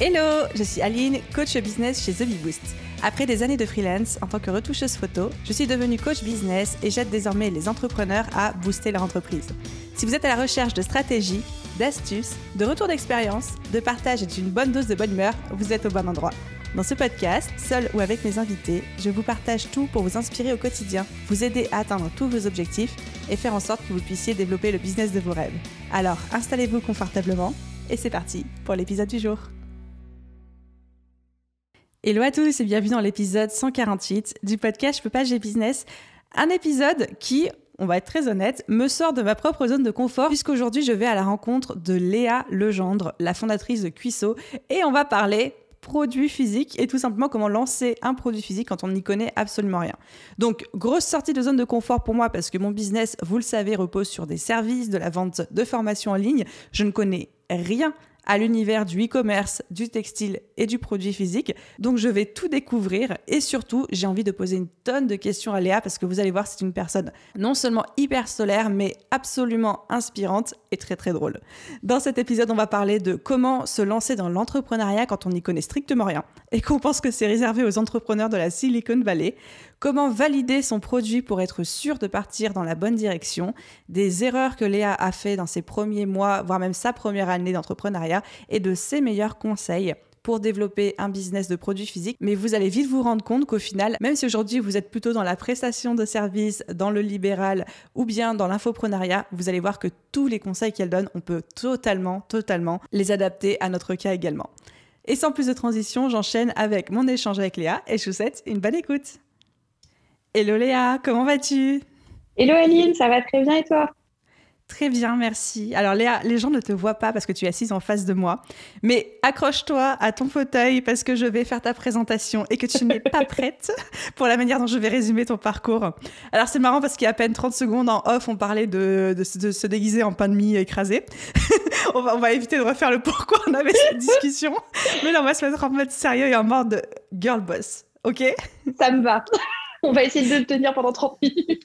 Hello, je suis Aline, coach business chez The Big Boost. Après des années de freelance en tant que retoucheuse photo, je suis devenue coach business et j'aide désormais les entrepreneurs à booster leur entreprise. Si vous êtes à la recherche de stratégies, d'astuces, de retours d'expérience, de partage et d'une bonne dose de bonne humeur, vous êtes au bon endroit. Dans ce podcast, seul ou avec mes invités, je vous partage tout pour vous inspirer au quotidien, vous aider à atteindre tous vos objectifs et faire en sorte que vous puissiez développer le business de vos rêves. Alors, installez-vous confortablement et c'est parti pour l'épisode du jour. Hello à tous et bienvenue dans l'épisode 148 du podcast Je peux pas, j'ai business. Un épisode qui, on va être très honnête, me sort de ma propre zone de confort puisqu'aujourd'hui je vais à la rencontre de Léa Legendre, la fondatrice de Cuiso, et on va parler produits physiques et tout simplement comment lancer un produit physique quand on n'y connaît absolument rien. Donc, grosse sortie de zone de confort pour moi parce que mon business, vous le savez, repose sur des services, de la vente de formations en ligne. Je ne connais rien à l'univers du e-commerce, du textile et du produit physique. Donc, je vais tout découvrir et surtout, j'ai envie de poser une tonne de questions à Léa parce que vous allez voir, c'est une personne non seulement hyper solaire, mais absolument inspirante et très très drôle. Dans cet épisode, on va parler de comment se lancer dans l'entrepreneuriat quand on n'y connaît strictement rien et qu'on pense que c'est réservé aux entrepreneurs de la Silicon Valley, comment valider son produit pour être sûr de partir dans la bonne direction, des erreurs que Léa a fait dans ses premiers mois, voire même sa première année d'entrepreneuriat, et de ses meilleurs conseils pour développer un business de produits physiques. Mais vous allez vite vous rendre compte qu'au final, même si aujourd'hui vous êtes plutôt dans la prestation de services, dans le libéral ou bien dans l'infoprenariat, vous allez voir que tous les conseils qu'elle donne, on peut totalement les adapter à notre cas également. Et sans plus de transition, j'enchaîne avec mon échange avec Léa et je vous souhaite une bonne écoute. Hello Léa, comment vas-tu ? Hello Aline, ça va très bien et toi ? Très bien, merci. Alors Léa, les gens ne te voient pas parce que tu es assise en face de moi, mais accroche-toi à ton fauteuil parce que je vais faire ta présentation et que tu n'es pas prête pour la manière dont je vais résumer ton parcours. Alors c'est marrant parce qu'il y a à peine 30 secondes en off, on parlait de se déguiser en pain de mie écrasé. on va éviter de refaire le pourquoi on avait cette discussion, mais là on va se mettre en mode sérieux et en mode girl boss, ok ? Ça me va. On va essayer de le tenir pendant 30 minutes.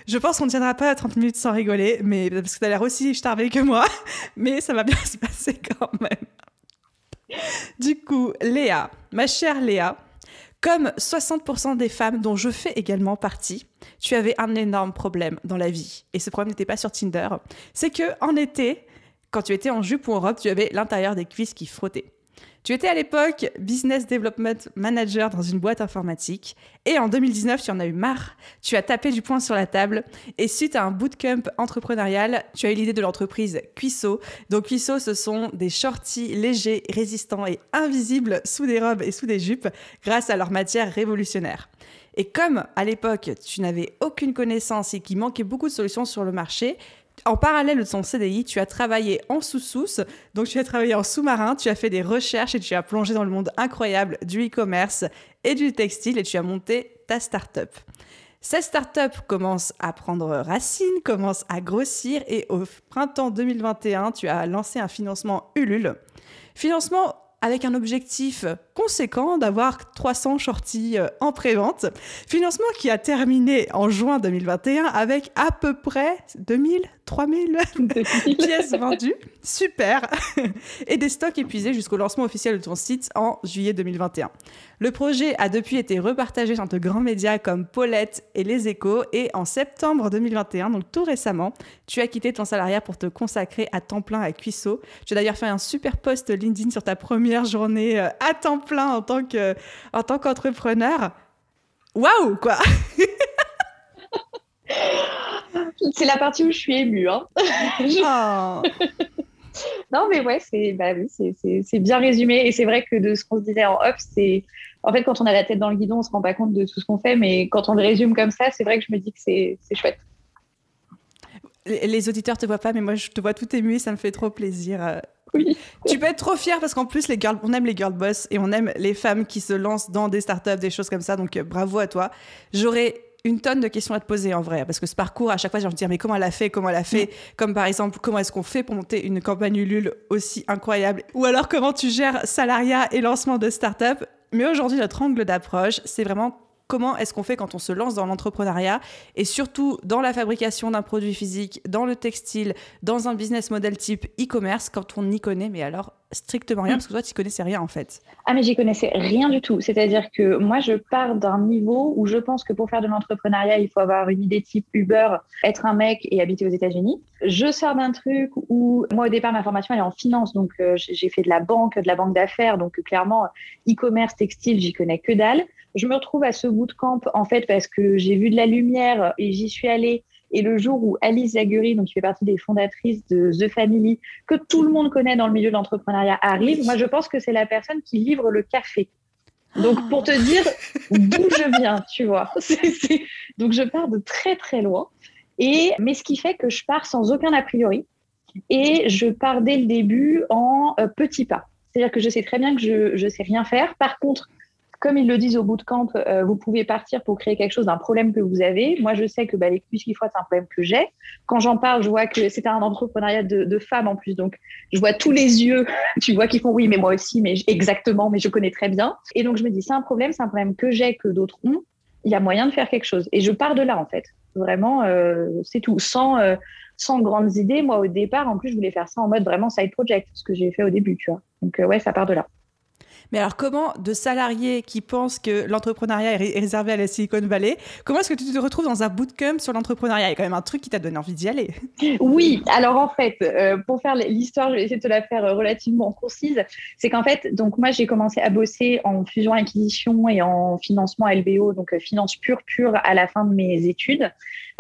Je pense qu'on ne tiendra pas à 30 minutes sans rigoler, mais parce que tu as l'air aussi starvée que moi, mais ça va bien se passer quand même. Du coup, Léa, ma chère Léa, comme 60% des femmes dont je fais également partie, tu avais un énorme problème dans la vie. Et ce problème n'était pas sur Tinder. C'est qu'en été, quand tu étais en jupe ou en robe, tu avais l'intérieur des cuisses qui frottaient. Tu étais à l'époque Business Development Manager dans une boîte informatique et en 2019, tu en as eu marre, tu as tapé du poing sur la table et suite à un bootcamp entrepreneurial, tu as eu l'idée de l'entreprise Cuiso. Donc Cuiso, ce sont des shorties légers, résistants et invisibles sous des robes et sous des jupes grâce à leur matière révolutionnaire. Et comme à l'époque, tu n'avais aucune connaissance et qu'il manquait beaucoup de solutions sur le marché, en parallèle de ton CDI, tu as travaillé en sous-sous, donc tu as travaillé en sous-marin, tu as fait des recherches et tu as plongé dans le monde incroyable du e-commerce et du textile et tu as monté ta start-up. Cette start-up commence à prendre racine, commence à grossir et au printemps 2021, tu as lancé un financement Ulule. Financement avec un objectif conséquent d'avoir 300 shorties en pré-vente. Financement qui a terminé en juin 2021 avec à peu près 3000 pièces vendues. Super. Et des stocks épuisés jusqu'au lancement officiel de ton site en juillet 2021. Le projet a depuis été repartagé dans de grands médias comme Paulette et Les Échos. Et en septembre 2021, donc tout récemment, tu as quitté ton salariat pour te consacrer à temps plein à Cuiso. Tu as d'ailleurs fait un super post LinkedIn sur ta première journée à temps plein en tant qu'entrepreneur. Waouh, quoi. C'est la partie où je suis émue. Hein. Oh. Non, mais ouais, c'est bien résumé. Et c'est vrai que de ce qu'on se disait en off, c'est... En fait, quand on a la tête dans le guidon, on ne se rend pas compte de tout ce qu'on fait. Mais quand on le résume comme ça, c'est vrai que je me dis que c'est chouette. Les auditeurs ne te voient pas, mais moi, je te vois tout émue et ça me fait trop plaisir. Oui. Tu peux être trop fière parce qu'en plus, on aime les girl boss et on aime les femmes qui se lancent dans des startups, des choses comme ça. Donc, bravo à toi. J'aurais une tonne de questions à te poser en vrai, parce que ce parcours, à chaque fois, j'ai envie de dire, mais comment elle a fait, comme par exemple, comment est-ce qu'on fait pour monter une campagne Ulule aussi incroyable, ou alors comment tu gères salariat et lancement de start-up. Mais aujourd'hui, notre angle d'approche, c'est vraiment comment est-ce qu'on fait quand on se lance dans l'entrepreneuriat et surtout dans la fabrication d'un produit physique, dans le textile, dans un business model type e-commerce quand on n'y connaît, mais alors strictement rien, parce que toi, tu n'y connaissais rien en fait. Ah, mais j'y connaissais rien du tout. C'est-à-dire que moi, je pars d'un niveau où je pense que pour faire de l'entrepreneuriat, il faut avoir une idée type Uber, être un mec et habiter aux États-Unis. Je sors d'un truc où, moi, au départ, ma formation, elle est en finance. Donc, j'ai fait de la banque d'affaires. Donc, clairement, e-commerce, textile, j'y connais que dalle. Je me retrouve à ce bootcamp, en fait, parce que j'ai vu de la lumière et j'y suis allée. Et le jour où Alice Zagury, donc qui fait partie des fondatrices de The Family, que tout le monde connaît dans le milieu de l'entrepreneuriat, arrive, moi je pense que c'est la personne qui livre le café. Donc pour te dire d'où je viens, tu vois. Donc je pars de très très loin. Mais ce qui fait que je pars sans aucun a priori et je pars dès le début en petits pas. C'est-à-dire que je sais très bien que je sais rien faire. Par contre, comme ils le disent au bootcamp, vous pouvez partir pour créer quelque chose d'un problème que vous avez. Moi, je sais que les cuisses qui frottent, c'est un problème que j'ai. Quand j'en parle, je vois que c'est un entrepreneuriat de femmes en plus. Donc, je vois tous les yeux, tu vois, qui font oui, mais moi aussi, mais exactement, mais je connais très bien. Et donc, je me dis, c'est un problème que j'ai, que d'autres ont. Il y a moyen de faire quelque chose. Et je pars de là, en fait. Vraiment, c'est tout. Sans grandes idées. Moi, au départ, en plus, je voulais faire ça en mode vraiment side project, ce que j'ai fait au début, tu vois. Donc, ouais, ça part de là. Mais alors, comment, de salariés qui pensent que l'entrepreneuriat est réservé à la Silicon Valley, comment est-ce que tu te retrouves dans un bootcamp sur l'entrepreneuriat? Il y a quand même un truc qui t'a donné envie d'y aller. Oui, alors en fait, pour faire l'histoire, je vais essayer de te la faire relativement concise. C'est qu'en fait, donc moi, j'ai commencé à bosser en fusion-acquisition et en financement LBO, donc finance pure à la fin de mes études.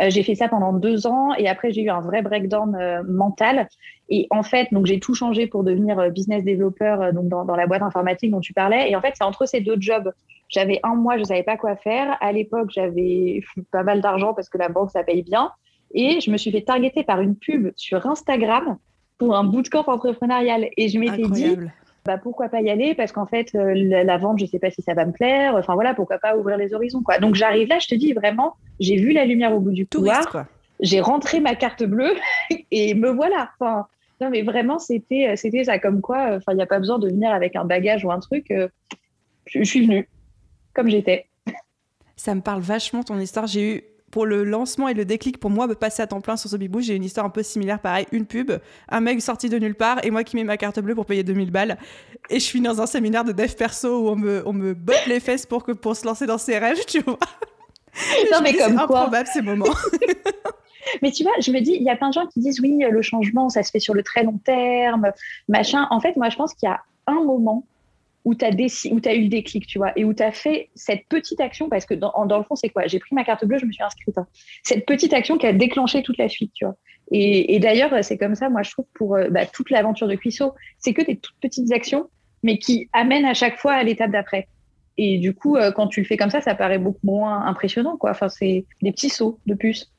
J'ai fait ça pendant 2 ans et après, j'ai eu un vrai breakdown mental. Et en fait, donc j'ai tout changé pour devenir business developer donc dans la boîte informatique dont tu parlais. Et en fait, c'est entre ces 2 jobs. J'avais 1 mois, je savais pas quoi faire. À l'époque, j'avais pas mal d'argent parce que la banque, ça paye bien. Et je me suis fait targeter par une pub sur Instagram pour un bootcamp entrepreneurial. Et je m'étais dit, pourquoi pas y aller? Parce qu'en fait, la vente, je sais pas si ça va me plaire. Enfin voilà, pourquoi pas ouvrir les horizons, quoi. Donc j'arrive là, je te dis vraiment, j'ai vu la lumière au bout du couloir. Quoi. J'ai rentré ma carte bleue et me voilà. Enfin, non, mais vraiment, c'était ça. Comme quoi, il n'y a pas besoin de venir avec un bagage ou un truc. Je suis venue comme j'étais. Ça me parle vachement ton histoire. J'ai eu, pour le lancement et le déclic, pour moi, me passer à temps plein sur Sobibou, j'ai une histoire un peu similaire. Pareil, une pub, un mec sorti de nulle part et moi qui mets ma carte bleue pour payer 2000 balles. Et je suis dans un séminaire de dev perso où on me botte les fesses pour se lancer dans ses rêves, tu vois. Non, mais comme c'est quoi. Improbable ces moments. Mais tu vois, je me dis, il y a plein de gens qui disent oui, le changement, ça se fait sur le très long terme, machin. En fait, moi, je pense qu'il y a un moment où tu as eu le déclic, tu vois, et où tu as fait cette petite action, parce que dans le fond, c'est quoi? J'ai pris ma carte bleue, je me suis inscrite. Hein. Cette petite action qui a déclenché toute la suite, tu vois. Et d'ailleurs, c'est comme ça, moi, je trouve, pour toute l'aventure de Cuissot, c'est que des toutes petites actions, mais qui amènent à chaque fois à l'étape d'après. Et du coup, quand tu le fais comme ça paraît beaucoup moins impressionnant, quoi. Enfin, c'est des petits sauts de puce.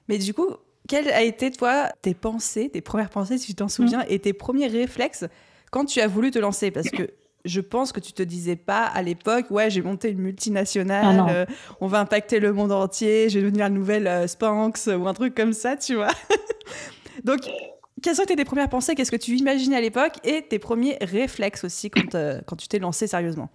Mais du coup, quelles a été, toi, tes premières pensées, si tu t'en souviens, et tes premiers réflexes quand tu as voulu te lancer? Parce que je pense que tu te disais pas à l'époque, ouais, j'ai monté une multinationale, on va impacter le monde entier, je vais devenir la nouvelle Spanx ou un truc comme ça, tu vois. Donc, quelles ont été tes premières pensées? Qu'est-ce que tu imaginais à l'époque? Et tes premiers réflexes aussi quand tu t'es lancé sérieusement?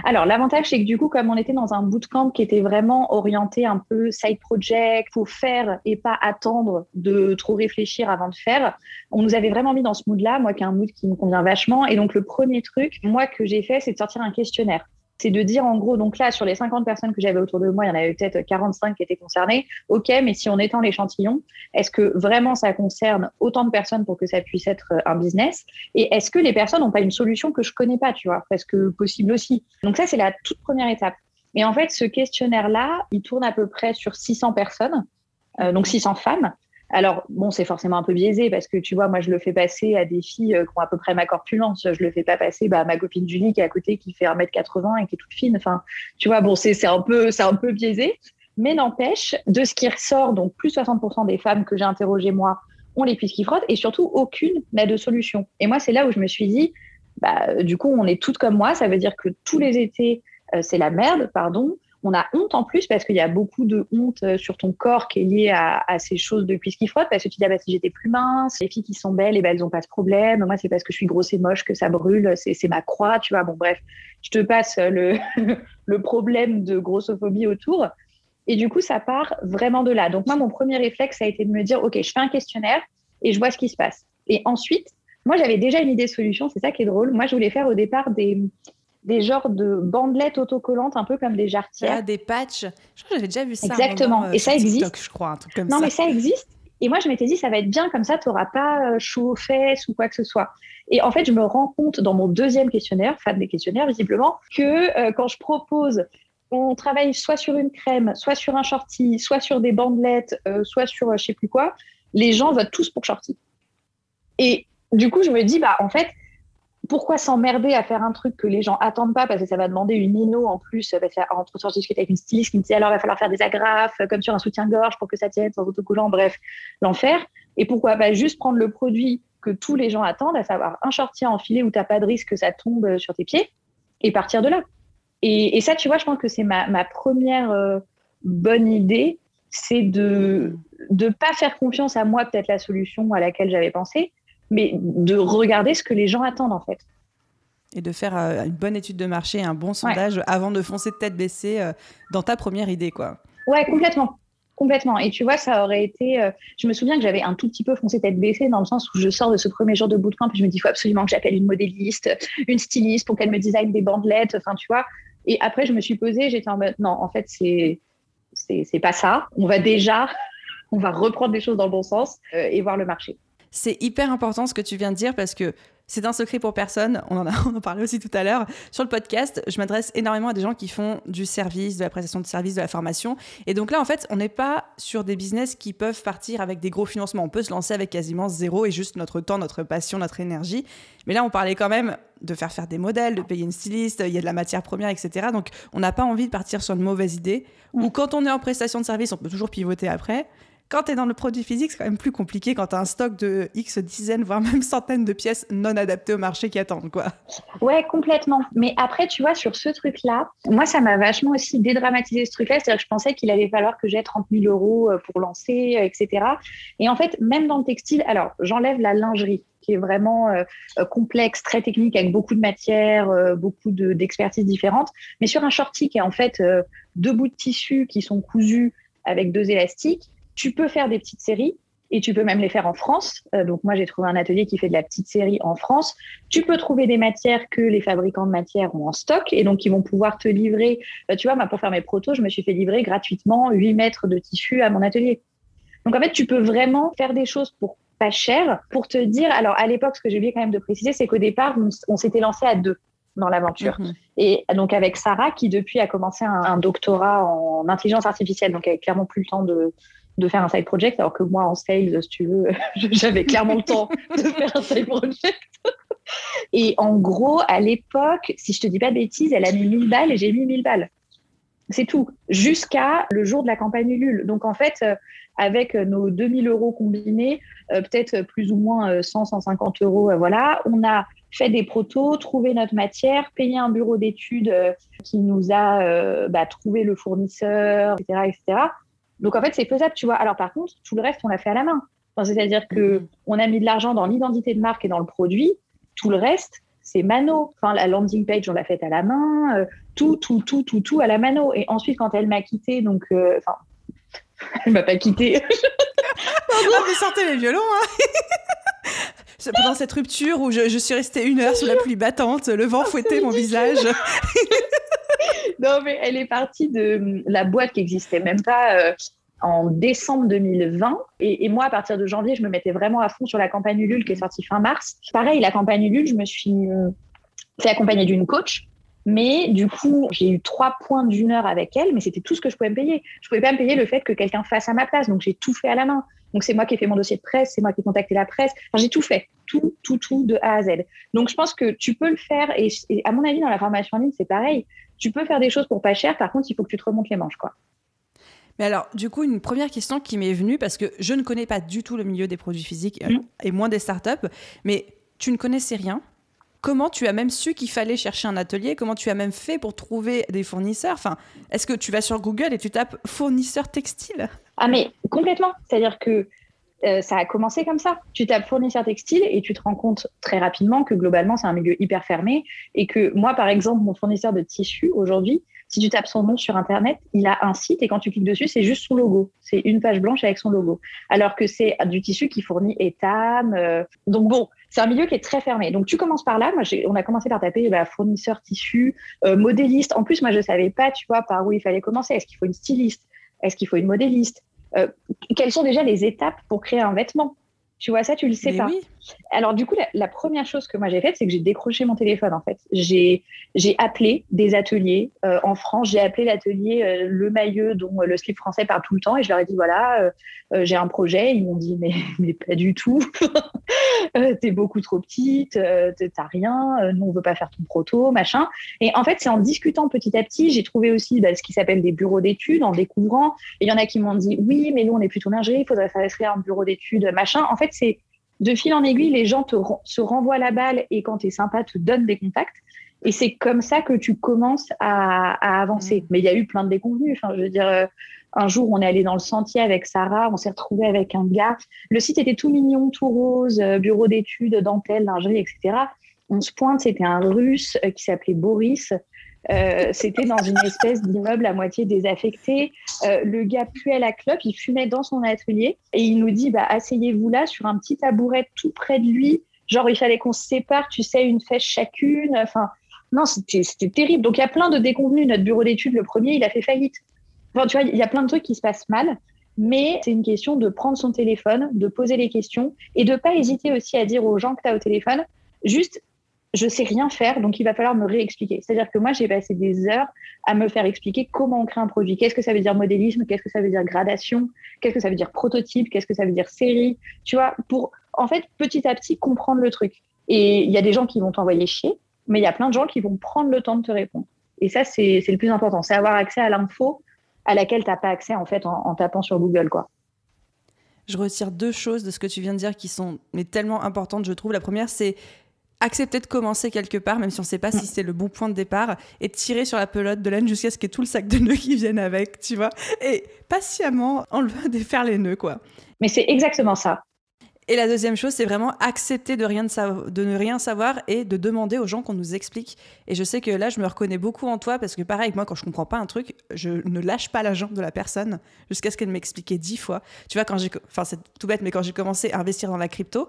Alors, l'avantage, c'est que du coup, comme on était dans un bootcamp qui était vraiment orienté un peu side project, faut faire et pas attendre de trop réfléchir avant de faire, on nous avait vraiment mis dans ce mood-là, moi qui est un mood qui me convient vachement. Et donc, le premier truc, moi, que j'ai fait, c'est de sortir un questionnaire. C'est de dire, en gros, donc là, sur les 50 personnes que j'avais autour de moi, il y en avait peut-être 45 qui étaient concernées. OK, mais si on étend l'échantillon, est-ce que vraiment ça concerne autant de personnes pour que ça puisse être un business? Et est-ce que les personnes n'ont pas une solution que je connais pas, tu vois? Parce que possible aussi. Donc ça, c'est la toute première étape. Et en fait, ce questionnaire-là, il tourne à peu près sur 600 personnes, donc 600 femmes. Alors, bon, c'est forcément un peu biaisé parce que, tu vois, moi, je le fais passer à des filles qui ont à peu près ma corpulence. Je le fais pas passer à ma copine Julie qui est à côté, qui fait 1m80 et qui est toute fine. Enfin, tu vois, bon, c'est un peu biaisé. Mais n'empêche, de ce qui ressort, donc plus 60% des femmes que j'ai interrogées, moi, ont les cuisses qui frottent et surtout, aucune n'a de solution. Et moi, c'est là où je me suis dit, du coup, on est toutes comme moi. Ça veut dire que tous les étés, c'est la merde, pardon. On a honte en plus parce qu'il y a beaucoup de honte sur ton corps qui est liée à ces choses de cuisses qui frottent, parce que tu dis, ah bah, si j'étais plus mince, les filles qui sont belles, elles n'ont pas ce problème. Moi, c'est parce que je suis grosse et moche que ça brûle, c'est ma croix, tu vois. Bon, bref, je te passe le problème de grossophobie autour. Et du coup, ça part vraiment de là. Donc moi, mon premier réflexe, ça a été de me dire, OK, je fais un questionnaire et je vois ce qui se passe. Et ensuite, moi, j'avais déjà une idée de solution, c'est ça qui est drôle. Moi, je voulais faire au départ des genres de bandelettes autocollantes, un peu comme des jarretières. Ah, des patchs. Je crois que j'avais déjà vu ça. Exactement. Et ça existe. TikTok, je crois, un truc comme non, ça. Mais ça existe. Et moi, je m'étais dit, ça va être bien comme ça, tu n'auras pas chaud aux fesses ou quoi que ce soit. Et en fait, je me rends compte dans mon deuxième questionnaire, fan des questionnaires visiblement, que quand je propose, on travaille soit sur une crème, soit sur un shorty, soit sur des bandelettes, soit sur je sais plus quoi, les gens votent tous pour shorty. Et du coup, je me dis, bah en fait, pourquoi s'emmerder à faire un truc que les gens attendent pas, parce que ça va demander une inno en plus, entre temps, je discutais avec une styliste qui me disait, alors il va falloir faire des agrafes comme sur un soutien-gorge pour que ça tienne sans autocollant, bref, l'enfer. Et pourquoi pas juste prendre le produit que tous les gens attendent, à savoir un shorty à enfiler où t'as pas de risque que ça tombe sur tes pieds, et partir de là. Et ça, tu vois, je pense que c'est ma première bonne idée, c'est de pas faire confiance à moi, peut-être la solution à laquelle j'avais pensé, mais de regarder ce que les gens attendent, en fait. Et de faire une bonne étude de marché, un bon sondage avant de foncer de tête baissée dans ta première idée, quoi. Ouais, complètement. Complètement. Et tu vois, ça aurait été... je me souviens que j'avais un tout petit peu foncé tête baissée dans le sens où je sors de ce premier jour de bootcamp et je me dis, il faut absolument que j'appelle une modéliste, une styliste pour qu'elle me design des bandelettes, enfin, tu vois. Et après, je me suis posée, j'étais en mode, non, en fait, c'est pas ça. On va reprendre les choses dans le bon sens et voir le marché. C'est hyper important ce que tu viens de dire parce que c'est un secret pour personne. On en parlait aussi tout à l'heure. Sur le podcast, je m'adresse énormément à des gens qui font du service, de la prestation de service, de la formation. Et donc là, en fait, on n'est pas sur des business qui peuvent partir avec des gros financements. On peut se lancer avec quasiment zéro et juste notre temps, notre passion, notre énergie. Mais là, on parlait quand même de faire des modèles, de payer une styliste, il y a de la matière première, etc. Donc, on n'a pas envie de partir sur une mauvaise idée. Ou quand on est en prestation de service, on peut toujours pivoter après. Quand tu es dans le produit physique, c'est quand même plus compliqué quand tu as un stock de X dizaines, voire même centaines de pièces non adaptées au marché qui attendent, quoi. Ouais, complètement. Mais après, tu vois, sur ce truc-là, moi, ça m'a vachement aussi dédramatisé ce truc-là. C'est-à-dire que je pensais qu'il allait falloir que j'aie 30 000 euros pour lancer, etc. Et en fait, même dans le textile, alors, j'enlève la lingerie, qui est vraiment complexe, très technique, avec beaucoup de matières, beaucoup d'expertises différentes. Mais sur un shorty qui est en fait 2 bouts de tissu qui sont cousus avec 2 élastiques, tu peux faire des petites séries et tu peux même les faire en France. Donc, moi, j'ai trouvé un atelier qui fait de la petite série en France. Tu peux trouver des matières que les fabricants de matières ont en stock et donc ils vont pouvoir te livrer. Tu vois, moi, pour faire mes protos, je me suis fait livrer gratuitement 8 mètres de tissu à mon atelier. Donc, en fait, tu peux vraiment faire des choses pour pas cher pour te dire... Alors, à l'époque, ce que j'ai oublié quand même de préciser, c'est qu'au départ, on s'était lancé à 2 dans l'aventure. Et donc, avec Sarah, qui depuis a commencé un doctorat en intelligence artificielle, donc elle avait clairement plus le temps de faire un side project, alors que moi, en sales, si tu veux, j'avais clairement le temps de faire un side project. Et en gros, à l'époque, si je te dis pas de bêtises, elle a mis 1000 balles et j'ai mis 1000 balles. C'est tout. Jusqu'à le jour de la campagne Ulule. Donc, en fait, avec nos 2000 euros combinés, peut-être plus ou moins 100, 150 euros, voilà, on a fait des protos, trouvé notre matière, payé un bureau d'études qui nous a trouvé le fournisseur, etc., etc. Donc, en fait, c'est faisable, tu vois. Alors, par contre, tout le reste, on l'a fait à la main. Enfin, c'est-à-dire qu'on a mis de l'argent dans l'identité de marque et dans le produit. Tout le reste, c'est mano. Enfin, la landing page, on l'a faite à la main. Tout à la mano. Et ensuite, quand elle m'a quittée, donc... elle m'a pas quittée. Ah, mais sortez les violons, hein. Pendant cette rupture où je suis restée 1 heure sous la pluie battante, le vent fouettait mon visage. Non, mais elle est partie de la boîte qui n'existait même pas en décembre 2020. Et moi, à partir de janvier, je me mettais vraiment à fond sur la campagne Ulule qui est sortie fin mars. Pareil, la campagne Ulule, je me suis fait accompagner d'une coach. Mais du coup, j'ai eu 3 points d'1 heure avec elle, mais c'était tout ce que je pouvais me payer. Je pouvais pas me payer le fait que quelqu'un fasse à ma place. Donc, j'ai tout fait à la main. Donc, c'est moi qui ai fait mon dossier de presse, c'est moi qui ai contacté la presse. Enfin, j'ai tout fait. Tout de A à Z. Donc, je pense que tu peux le faire. Et à mon avis, dans la formation en ligne, c'est pareil. Tu peux faire des choses pour pas cher. Par contre, il faut que tu te remontes les manches, quoi. Mais alors, du coup, une première question qui m'est venue, parce que je ne connais pas du tout le milieu des produits physiques et moins des startups, mais tu ne connaissais rien. comment tu as même su qu'il fallait chercher un atelier? Comment tu as même fait pour trouver des fournisseurs? Enfin, est-ce que tu vas sur Google et tu tapes fournisseur textile? Ah, mais complètement. C'est-à-dire que ça a commencé comme ça. Tu tapes fournisseur textile et tu te rends compte très rapidement que globalement, c'est un milieu hyper fermé et que moi, par exemple, mon fournisseur de tissus aujourd'hui, si tu tapes son nom sur Internet, il a un site et quand tu cliques dessus, c'est juste son logo. C'est une page blanche avec son logo. Alors que c'est du tissu qui fournit Etam. Donc bon, c'est un milieu qui est très fermé. Donc tu commences par là. Moi, on a commencé par taper fournisseur tissu, modéliste. En plus, moi, je savais pas, tu vois, par où il fallait commencer. Est-ce qu'il faut une styliste? Est-ce qu'il faut une modéliste? Quelles sont déjà les étapes pour créer un vêtement? Tu vois, ça, tu le sais Mais pas. oui. Alors, du coup, la première chose que moi j'ai faite, c'est que j'ai décroché mon téléphone, en fait. J'ai appelé des ateliers en France. J'ai appelé l'atelier Le Mailleux, dont le slip français parle tout le temps. Et je leur ai dit, voilà, j'ai un projet. Ils m'ont dit, mais pas du tout. T'es beaucoup trop petite, t'as rien. Nous, on veut pas faire ton proto, machin. Et en fait, c'est en discutant petit à petit, j'ai trouvé aussi ce qui s'appelle des bureaux d'études, en découvrant. Et il y en a qui m'ont dit, oui, mais nous, on est plutôt lingerie, il faudrait faire un bureau d'études, machin. En fait, c'est de fil en aiguille, les gens se renvoient la balle et quand tu es sympa, te donnent des contacts. Et c'est comme ça que tu commences à avancer. Mais il y a eu plein de déconvenus. Enfin, je veux dire, un jour, on est allé dans le sentier avec Sarah, on s'est retrouvé avec un gars. Le site était tout mignon, tout rose, bureau d'études, dentelle, lingerie, etc. On se pointe, c'était un Russe qui s'appelait Boris. C'était dans une espèce d'immeuble à moitié désaffecté. Le gars puait la clope, il fumait dans son atelier et il nous dit asseyez-vous là sur un petit tabouret tout près de lui. Genre, il fallait qu'on se sépare, tu sais, une fesse chacune. Enfin, non, c'était terrible. Donc, il y a plein de déconvenus. Notre bureau d'études, le premier, il a fait faillite. Enfin, tu vois, il y a plein de trucs qui se passent mal. Mais c'est une question de prendre son téléphone, de poser les questions et de ne pas hésiter aussi à dire aux gens que tu as au téléphone, juste, je sais rien faire, donc il va falloir me réexpliquer. C'est-à-dire que moi, j'ai passé des heures à me faire expliquer comment on crée un produit. Qu'est-ce que ça veut dire modélisme? Qu'est-ce que ça veut dire gradation? Qu'est-ce que ça veut dire prototype? Qu'est-ce que ça veut dire série? Tu vois, pour, en fait, petit à petit, comprendre le truc. Et il y a des gens qui vont t'envoyer chier, mais il y a plein de gens qui vont prendre le temps de te répondre. Et ça, c'est le plus important. C'est avoir accès à l'info à laquelle tu n'as pas accès, en fait, en tapant sur Google, quoi. Je retire 2 choses de ce que tu viens de dire qui sont tellement importantes, je trouve. La première, c'est accepter de commencer quelque part, même si on ne sait pas si c'est le bon point de départ, et tirer sur la pelote de laine jusqu'à ce qu'il y ait tout le sac de nœuds qui vienne avec, tu vois. Et patiemment défaire les nœuds, quoi. Mais c'est exactement ça. Et la deuxième chose, c'est vraiment accepter de ne rien savoir et de demander aux gens qu'on nous explique. Et je sais que là, je me reconnais beaucoup en toi parce que pareil, moi, quand je comprends pas un truc, je ne lâche pas la jambe de la personne jusqu'à ce qu'elle m'explique 10 fois. Tu vois, c'est tout bête, mais quand j'ai commencé à investir dans la crypto,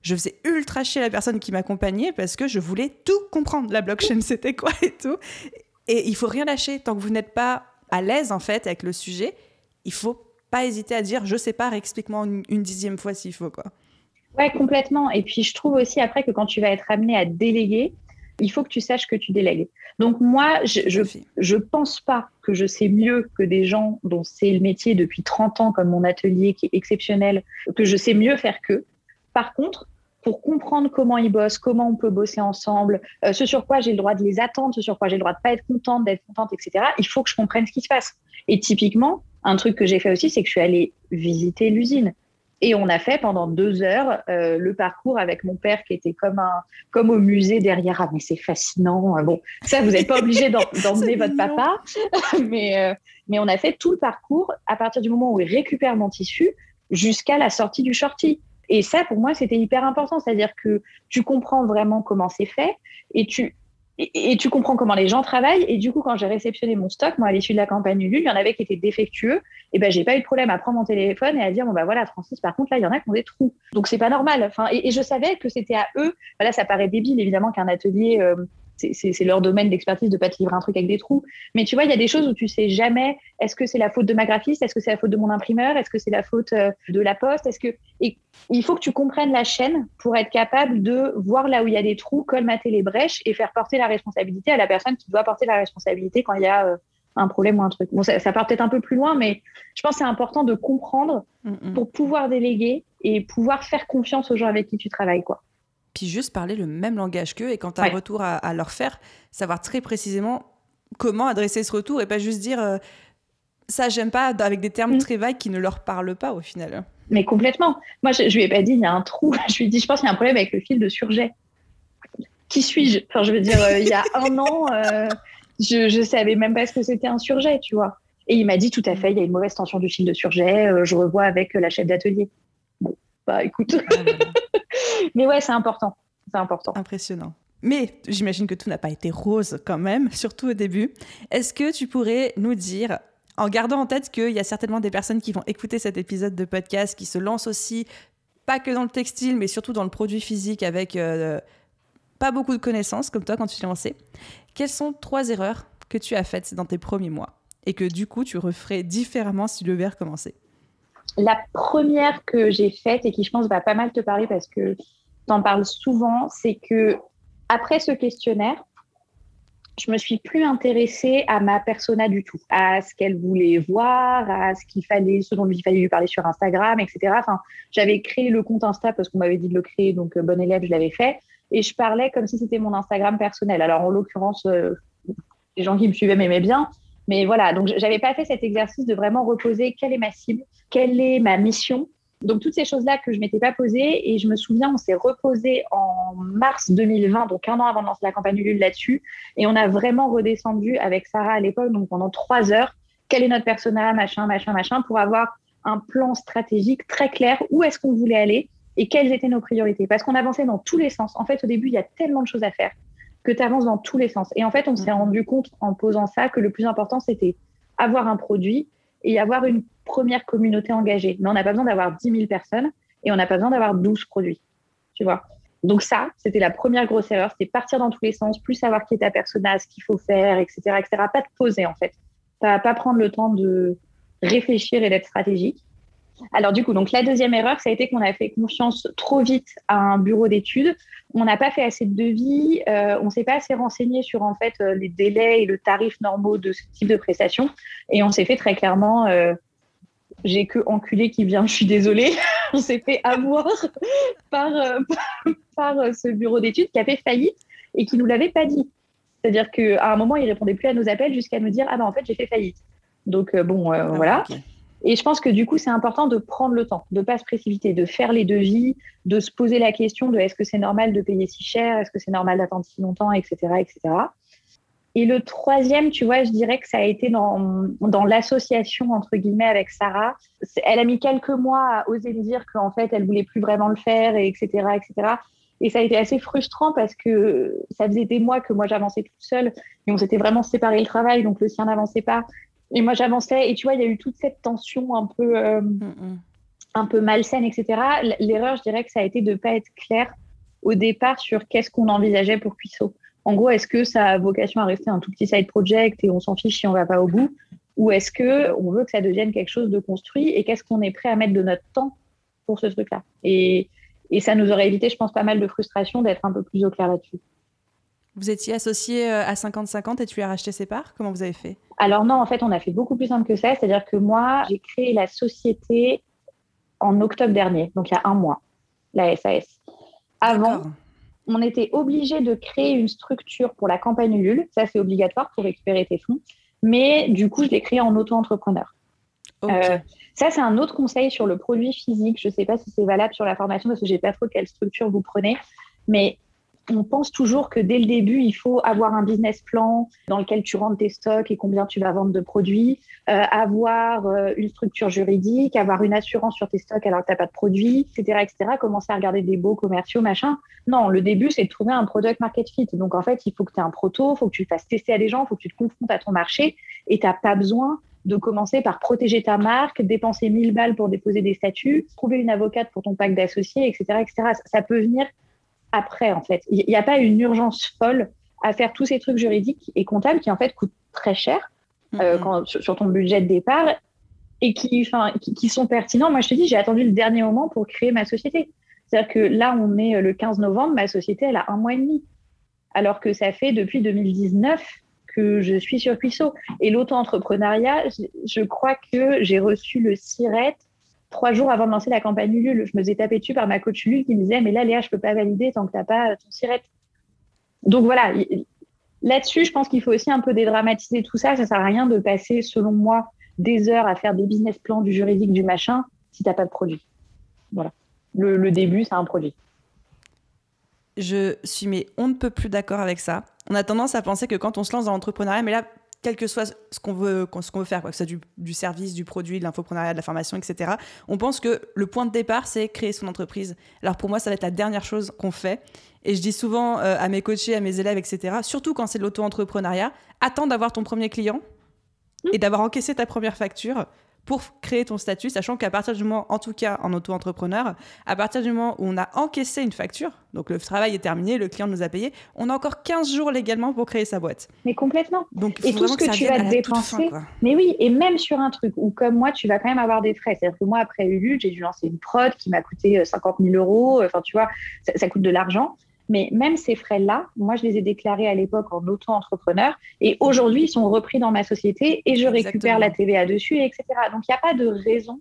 je faisais ultra chier la personne qui m'accompagnait parce que je voulais tout comprendre. La blockchain, c'était quoi et tout. Et il faut rien lâcher. Tant que vous n'êtes pas à l'aise, en fait, avec le sujet, il faut pas hésiter à dire « je sais pas, explique-moi une 10e fois s'il faut ». Ouais, complètement. Et puis, je trouve aussi après que quand tu vas être amené à déléguer, il faut que tu saches que tu délègues. Donc moi, je pense pas que je sais mieux que des gens dont c'est le métier depuis 30 ans, comme mon atelier qui est exceptionnel, que je sais mieux faire qu'eux. Par contre, pour comprendre comment ils bossent, comment on peut bosser ensemble, ce sur quoi j'ai le droit de les attendre, ce sur quoi j'ai le droit de pas être contente, d'être contente, etc., il faut que je comprenne ce qui se passe. Et typiquement, un truc que j'ai fait aussi, c'est que je suis allée visiter l'usine. Et on a fait pendant 2 heures le parcours avec mon père qui était comme au musée derrière. Ah, mais c'est fascinant. Bon, ça, vous n'êtes pas obligé d'emmener votre papa. mais on a fait tout le parcours à partir du moment où il récupère mon tissu jusqu'à la sortie du shorty. Et ça, pour moi, c'était hyper important. C'est-à-dire que tu comprends vraiment comment c'est fait et tu comprends comment les gens travaillent. Et du coup, quand j'ai réceptionné mon stock, moi, à l'issue de la campagne Ulule, il y en avait qui étaient défectueux. Et ben, j'ai pas eu de problème à prendre mon téléphone et à dire, bon, bah voilà, Francis, par contre, là, il y en a qui ont des trous. Donc, c'est pas normal. Enfin, et je savais que c'était à eux. Là, ça paraît débile, évidemment, qu'un atelier, c'est leur domaine d'expertise de pas te livrer un truc avec des trous. Mais tu vois, il y a des choses où tu sais jamais, est-ce que c'est la faute de ma graphiste? Est-ce que c'est la faute de mon imprimeur? Est-ce que c'est la faute de la poste? Et il faut que tu comprennes la chaîne pour être capable de voir là où il y a des trous, colmater les brèches et faire porter la responsabilité à la personne qui doit porter la responsabilité quand il y a un problème ou un truc. Bon, ça part peut-être un peu plus loin, mais je pense que c'est important de comprendre pour pouvoir déléguer et pouvoir faire confiance aux gens avec qui tu travailles, quoi. Puis juste parler le même langage qu'eux et quand tu as un retour à leur faire, savoir très précisément comment adresser ce retour et pas juste dire ça j'aime pas avec des termes très vagues qui ne leur parlent pas au final. Mais complètement. Moi, je lui ai pas dit il y a un trou. Je lui ai dit je pense qu'il y a un problème avec le fil de surjet. qui suis-je? Enfin, je veux dire, il y a un an, je savais même pas ce que c'était un surjet, tu vois. Et il m'a dit, tout à fait, il y a une mauvaise tension du fil de surjet, je revois avec la chef d'atelier. Bon, bah écoute. Ah, voilà. Mais ouais, c'est important. C'est important. Impressionnant. Mais j'imagine que tout n'a pas été rose quand même, surtout au début. Est-ce que tu pourrais nous dire, en gardant en tête qu'il y a certainement des personnes qui vont écouter cet épisode de podcast, qui se lancent aussi, pas que dans le textile, mais surtout dans le produit physique avec pas beaucoup de connaissances, comme toi quand tu t'es lancé. Quelles sont 3 erreurs que tu as faites dans tes premiers mois et que du coup tu referais différemment si tu devais recommencer? La première que j'ai faite et qui, je pense, va pas mal te parler parce que tu en parles souvent, c'est que après ce questionnaire, je me suis plus intéressée à ma persona du tout, à ce qu'elle voulait voir, à ce dont il fallait lui parler sur Instagram, etc. Enfin, j'avais créé le compte Insta parce qu'on m'avait dit de le créer, donc bon élève, je l'avais fait. Et je parlais comme si c'était mon Instagram personnel. Alors, en l'occurrence, les gens qui me suivaient m'aimaient bien. Mais voilà, donc j'avais pas fait cet exercice de vraiment reposer quelle est ma cible, quelle est ma mission. Donc, toutes ces choses-là que je m'étais pas posées. Et je me souviens, on s'est reposé en mars 2020, donc 1 an avant de lancer la campagne Ulule là-dessus. Et on a vraiment redescendu avec Sarah à l'époque, donc pendant 3 heures, quel est notre persona, machin, pour avoir un plan stratégique très clair, où est-ce qu'on voulait aller et quelles étaient nos priorités. Parce qu'on avançait dans tous les sens. En fait, au début, il y a tellement de choses à faire que tu avances dans tous les sens. Et en fait, on s'est rendu compte en posant ça que le plus important, c'était avoir un produit et avoir une première communauté engagée. Mais on n'a pas besoin d'avoir 10 000 personnes et on n'a pas besoin d'avoir 12 produits, tu vois. Donc ça, c'était la première grosse erreur, c'était partir dans tous les sens, plus savoir qui est ta persona, ce qu'il faut faire, etc., etc. Pas te poser, en fait. Pas prendre le temps de réfléchir et d'être stratégique. Alors du coup, donc la deuxième erreur, ça a été qu'on a fait confiance trop vite à un bureau d'études. On n'a pas fait assez de devis, on s'est pas assez renseigné sur en fait les délais et le tarif normaux de ce type de prestation. Et on s'est fait très clairement, j'ai que enculé qui vient, je suis désolée, on s'est fait avoir par, ce bureau d'études qui a fait faillite et qui nous l'avait pas dit. C'est-à-dire qu'à un moment, il répondait plus à nos appels jusqu'à nous dire « Ah ben en fait, j'ai fait faillite ». Donc voilà. Okay. Et je pense que du coup, c'est important de prendre le temps, de ne pas se précipiter, de faire les devis, de se poser la question de est-ce que c'est normal de payer si cher, est-ce que c'est normal d'attendre si longtemps, etc., etc. Et le troisième, tu vois, je dirais que ça a été dans l'association, entre guillemets, avec Sarah. Elle a mis quelques mois à oser me dire qu'en fait, elle voulait plus vraiment le faire, et etc., etc. Et ça a été assez frustrant parce que ça faisait des mois que moi, j'avançais toute seule et on s'était vraiment séparé le travail, donc le sien n'avançait pas. Et moi, j'avançais et tu vois, il y a eu toute cette tension un peu malsaine, etc. L'erreur, je dirais que ça a été de ne pas être clair au départ sur qu'est-ce qu'on envisageait pour Cuissot. En gros, est-ce que ça a vocation à rester un tout petit side project et on s'en fiche si on ne va pas au bout? Ou est-ce qu'on veut que ça devienne quelque chose de construit et qu'est-ce qu'on est prêt à mettre de notre temps pour ce truc-là? Et ça nous aurait évité, je pense, pas mal de frustration d'être un peu plus au clair là-dessus. Vous étiez associés à 50-50 et tu lui as racheté ses parts? Comment vous avez fait? Alors non, en fait, on a fait beaucoup plus simple que ça. C'est-à-dire que moi, j'ai créé la société en octobre dernier, donc il y a 1 mois, la SAS. Avant, on était obligé de créer une structure pour la campagne Ulule. Ça, c'est obligatoire pour récupérer tes fonds. Mais du coup, je l'ai créé en auto-entrepreneur. Okay. Ça, c'est un autre conseil sur le produit physique. Je ne sais pas si c'est valable sur la formation parce que je ne sais pas trop quelle structure vous prenez. Mais on pense toujours que dès le début, il faut avoir un business plan dans lequel tu rentres tes stocks et combien tu vas vendre de produits, avoir une structure juridique, avoir une assurance sur tes stocks alors que tu n'as pas de produits, etc., etc., commencer à regarder des baux commerciaux, machin. Non, le début, c'est de trouver un product market fit. Donc, en fait, il faut que tu aies un proto, il faut que tu le fasses tester à des gens, il faut que tu te confrontes à ton marché et tu n'as pas besoin de commencer par protéger ta marque, dépenser 1000 balles pour déposer des statuts, trouver une avocate pour ton pack d'associés, etc., etc. Ça peut venir après, en fait. Il n'y a pas une urgence folle à faire tous ces trucs juridiques et comptables qui, en fait, coûtent très cher sur ton budget de départ et qui sont pertinents. Moi, je te dis, j'ai attendu le dernier moment pour créer ma société. C'est-à-dire que là, on est le 15 novembre, ma société, elle a 1 mois et demi. Alors que ça fait depuis 2019 que je suis sur Cuissot. Et l'auto-entrepreneuriat, je crois que j'ai reçu le SIRET 3 jours avant de lancer la campagne Ulule. Je me faisais taper dessus par ma coach Ulule qui me disait « Mais là, Léa, je ne peux pas valider tant que tu n'as pas ton SIRET. » Donc voilà, là-dessus, je pense qu'il faut aussi un peu dédramatiser tout ça. Ça ne sert à rien de passer, selon moi, des heures à faire des business plans, du juridique, du machin, si tu n'as pas de produit. Voilà. Le début, c'est un produit. Je suis mais on ne peut plus d'accord avec ça. On a tendance à penser que quand on se lance dans l'entrepreneuriat, mais là, quel que soit ce qu'on veut faire, quoi, que ce soit du service, du produit, de l'infoprenariat, de la formation, etc., on pense que le point de départ, c'est créer son entreprise. Alors pour moi, ça va être la dernière chose qu'on fait. Et je dis souvent à mes coachés, à mes élèves, etc., surtout quand c'est de l'auto-entrepreneuriat, attends d'avoir ton premier client et d'avoir encaissé ta première facture pour créer ton statut, sachant qu'à partir du moment, en tout cas en auto-entrepreneur, à partir du moment où on a encaissé une facture, donc le travail est terminé, le client nous a payé, on a encore 15 jours légalement pour créer sa boîte. Mais complètement. Donc, et tout ce que tu vas te dépenser, mais oui, et même sur un truc où comme moi, tu vas quand même avoir des frais. C'est-à-dire que moi, après Ulule, j'ai dû lancer une prod qui m'a coûté 50 000 €. Enfin, tu vois, ça coûte de l'argent. Mais même ces frais-là, moi, je les ai déclarés à l'époque en auto-entrepreneur et aujourd'hui, ils sont repris dans ma société et je récupère la TVA dessus, etc. Donc, il n'y a pas de raison